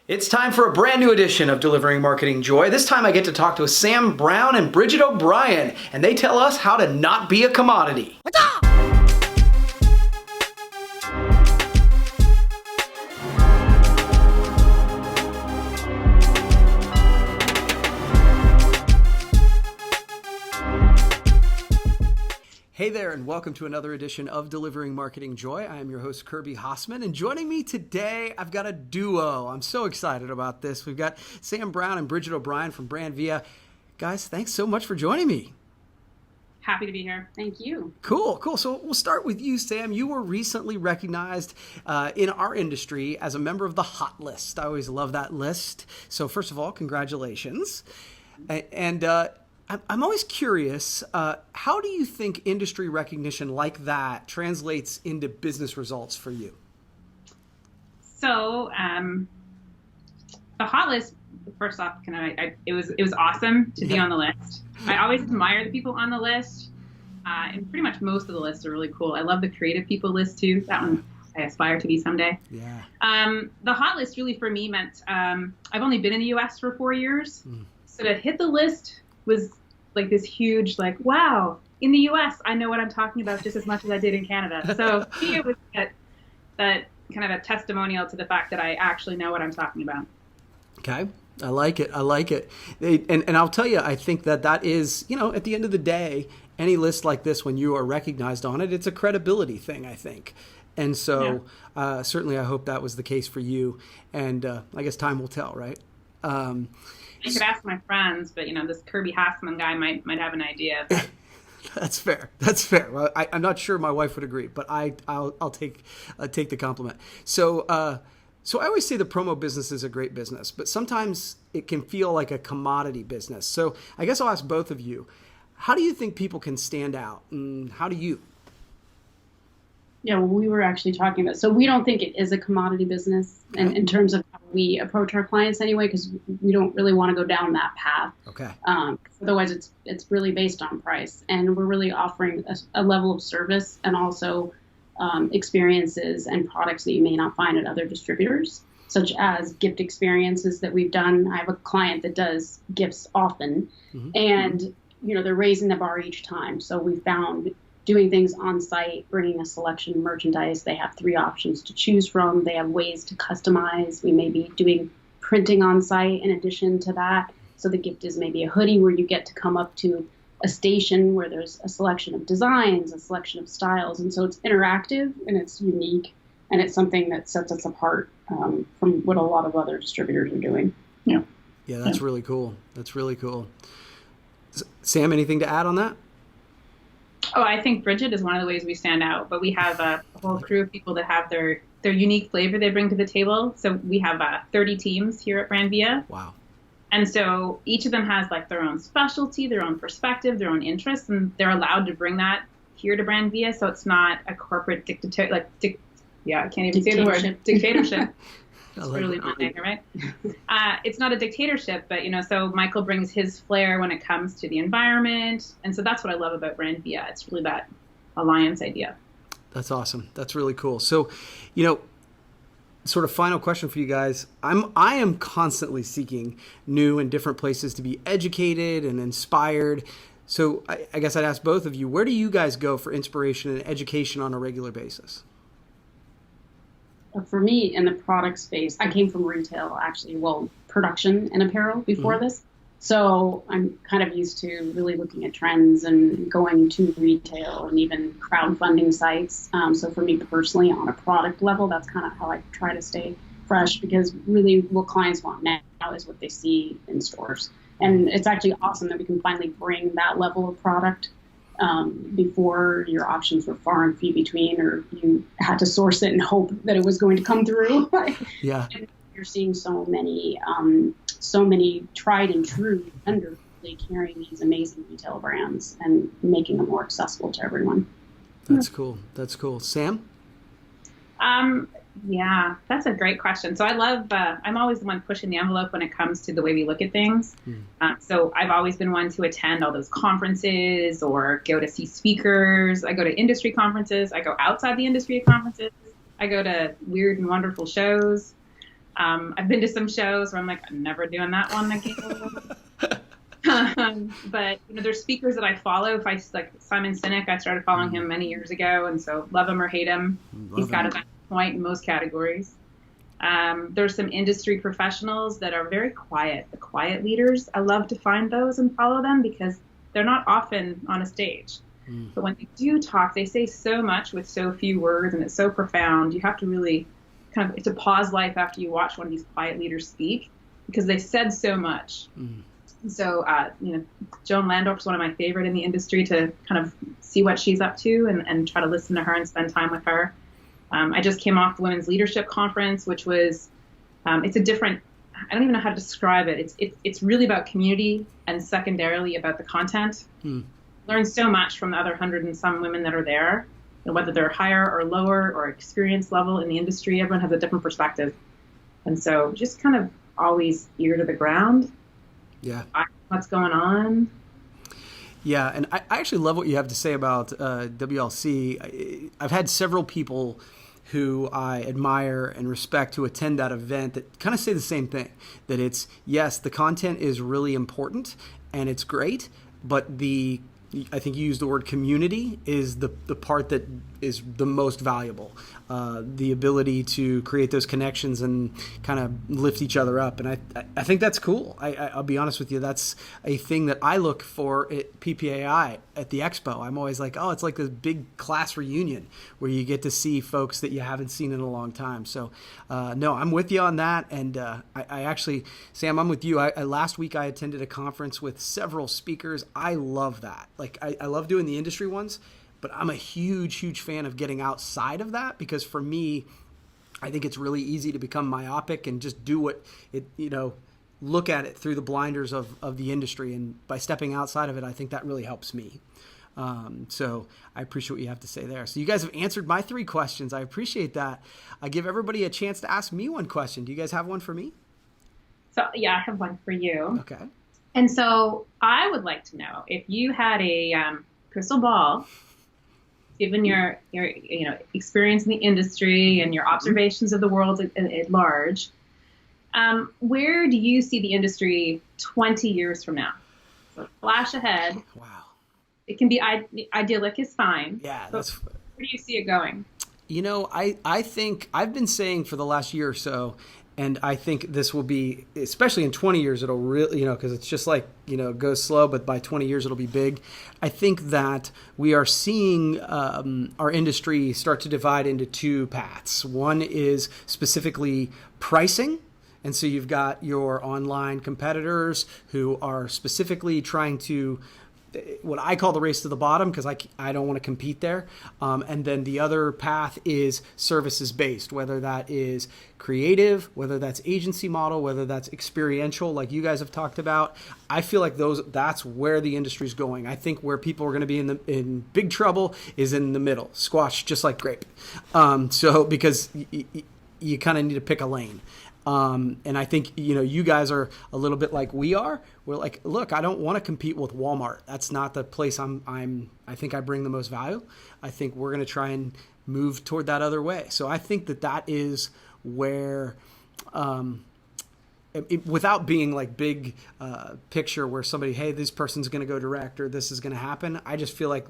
It's time for a brand new edition of Delivering Marketing Joy. This time I get to talk to Sam Brown and Bridget O'Brien, and they tell us how to not be a commodity. Hey there, and welcome to another edition of Delivering Marketing Joy. I am your host, Kirby Hasseman, and joining me today, I've got a duo. I'm so excited about this. We've got Sam Brown and Bridget O'Brien from Brand Via. Guys, thanks so much for joining me. Happy to be here. Thank you. Cool. So we'll start with you, Sam. You were recently recognized in our industry as a member of the Hot List. I always love that list. So first of all, congratulations. And I'm always curious, how do you think industry recognition like that translates into business results for you? So the Hot List, first off, it was awesome to be on the list. I always admire the people on the list, and pretty much most of the lists are really cool. I love the creative people list too. That one I aspire to be someday. Yeah. The Hot List really for me meant I've only been in the U.S. for 4 years, so to hit the list was like this huge, like, wow, in the U.S., I know what I'm talking about just as much as I did in Canada. So for me, it was that kind of a testimonial to the fact that I actually know what I'm talking about. Okay. I like it. And I'll tell you, I think that is, at the end of the day, any list like this, when you are recognized on it, it's a credibility thing, I think. And so certainly I hope that was the case for you. And I guess time will tell, right? I could ask my friends, but this Kirby Hasseman guy might have an idea. That's fair. Well, I'm not sure my wife would agree, but I'll take the compliment. So I always say the promo business is a great business, but sometimes it can feel like a commodity business. So I guess I'll ask both of you, how do you think people can stand out, and how do you? Yeah, well, we were actually talking about, so we don't think it is a commodity business in terms of how we approach our clients anyway, because we don't really want to go down that path. Okay. Otherwise, it's really based on price, and we're really offering a level of service and also experiences and products that you may not find at other distributors, such as gift experiences that we've done. I have a client that does gifts often, and they're raising the bar each time. So we found doing things on site, bringing a selection of merchandise. They have 3 options to choose from. They have ways to customize. We may be doing printing on site in addition to that. So the gift is maybe a hoodie where you get to come up to a station where there's a selection of designs, a selection of styles. And so it's interactive and it's unique. And it's something that sets us apart from what a lot of other distributors are doing. Yeah, that's really cool. Sam, anything to add on that? Oh, I think Bridget is one of the ways we stand out, but we have a whole crew of people that have their unique flavor they bring to the table. So we have 30 teams here at Brand Via. Wow. And so each of them has like their own specialty, their own perspective, their own interests, and they're allowed to bring that here to Brand Via. So it's not a corporate dictatorship. I can't even say the word dictatorship. It's really Monday, right? It's not a dictatorship, but so Michael brings his flair when it comes to the environment, and so that's what I love about Brand Via. It's really that alliance idea. That's awesome. That's really cool. So, sort of final question for you guys. I am constantly seeking new and different places to be educated and inspired. So I guess I'd ask both of you, where do you guys go for inspiration and education on a regular basis? For me, in the product space, I came from retail, actually, production and apparel before this. So I'm kind of used to really looking at trends and going to retail and even crowdfunding sites. So for me personally, on a product level, that's kind of how I try to stay fresh, because really what clients want now is what they see in stores. And it's actually awesome that we can finally bring that level of product. Before, your options were far and few between, or you had to source it and hope that it was going to come through. Yeah. And you're seeing so many tried and true vendors really carrying these amazing retail brands and making them more accessible to everyone. That's cool. Sam? Yeah, that's a great question. So I love, I'm always the one pushing the envelope when it comes to the way we look at things. So I've always been one to attend all those conferences or go to see speakers. I go to industry conferences. I go outside the industry conferences. I go to weird and wonderful shows. I've been to some shows where I'm like, I'm never doing that one again. But there's speakers that I follow. If I like Simon Sinek, I started following him many years ago, and so love him or hate him, he's got a point in most categories. There's some industry professionals that are very quiet. The quiet leaders, I love to find those and follow them because they're not often on a stage. But when they do talk, they say so much with so few words, and it's so profound. You have to really it's a pause life after you watch one of these quiet leaders speak because they've said so much. So, Joan Landorf's one of my favorite in the industry to kind of see what she's up to and try to listen to her and spend time with her. I just came off the Women's Leadership Conference, which was, it's a different, I don't even know how to describe it. It's really about community and secondarily about the content. Learned so much from the other 100 and some women that are there, whether they're higher or lower or experience level in the industry. Everyone has a different perspective. And so just kind of always ear to the ground. Yeah. What's going on. Yeah, and I actually love what you have to say about WLC. I've had several people who I admire and respect who attend that event that kind of say the same thing, that it's, yes, the content is really important and it's great, but I think you used the word community is the part that is the most valuable. The ability to create those connections and kind of lift each other up. And I think that's cool. I'll be honest with you. That's a thing that I look for at PPAI at the expo. I'm always like, oh, it's like this big class reunion where you get to see folks that you haven't seen in a long time. So no, I'm with you on that. And I actually, Sam, I'm with you. Last week I attended a conference with several speakers. I love that. Like I love doing the industry ones, but I'm a huge fan of getting outside of that because for me, I think it's really easy to become myopic and just do what it, look at it through the blinders of the industry. And by stepping outside of it, I think that really helps me. So I appreciate what you have to say there. So you guys have answered my 3 questions. I appreciate that. I give everybody a chance to ask me one question. Do you guys have one for me? So yeah, I have one for you. Okay. And so I would like to know if you had a crystal ball, given your experience in the industry and your observations of the world at large, where do you see the industry 20 years from now? So flash ahead. Wow. It can be idyllic is fine. Yeah. Where do you see it going? I think I've been saying for the last year or so, and I think this will be, especially in 20 years, it'll really, because it's just like, it goes slow, but by 20 years, it'll be big. I think that we are seeing our industry start to divide into 2 paths. One is specifically pricing. And so you've got your online competitors who are specifically trying to, what I call the race to the bottom, because I don't want to compete there. And then the other path is services based, whether that is creative, whether that's agency model, whether that's experiential, like you guys have talked about. I feel like that's where the industry is going. I think where people are going to be in big trouble is in the middle, squash just like grape. So because you kind of need to pick a lane. And I think, you guys are a little bit like we are. We're like, look, I don't want to compete with Walmart. That's not the place I think I bring the most value. I think we're going to try and move toward that other way. So I think that is where, without being like big picture where somebody, hey, this person's going to go direct or this is going to happen. I just feel like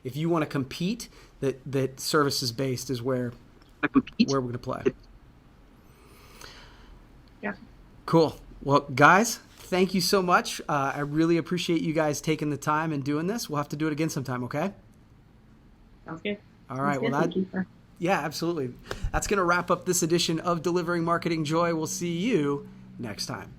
if you want to compete, that services based is where we're going to play. Yeah. Cool. Well, guys, thank you so much. I really appreciate you guys taking the time and doing this. We'll have to do it again sometime, okay? Sounds good. All right. Yeah, absolutely. That's going to wrap up this edition of Delivering Marketing Joy. We'll see you next time.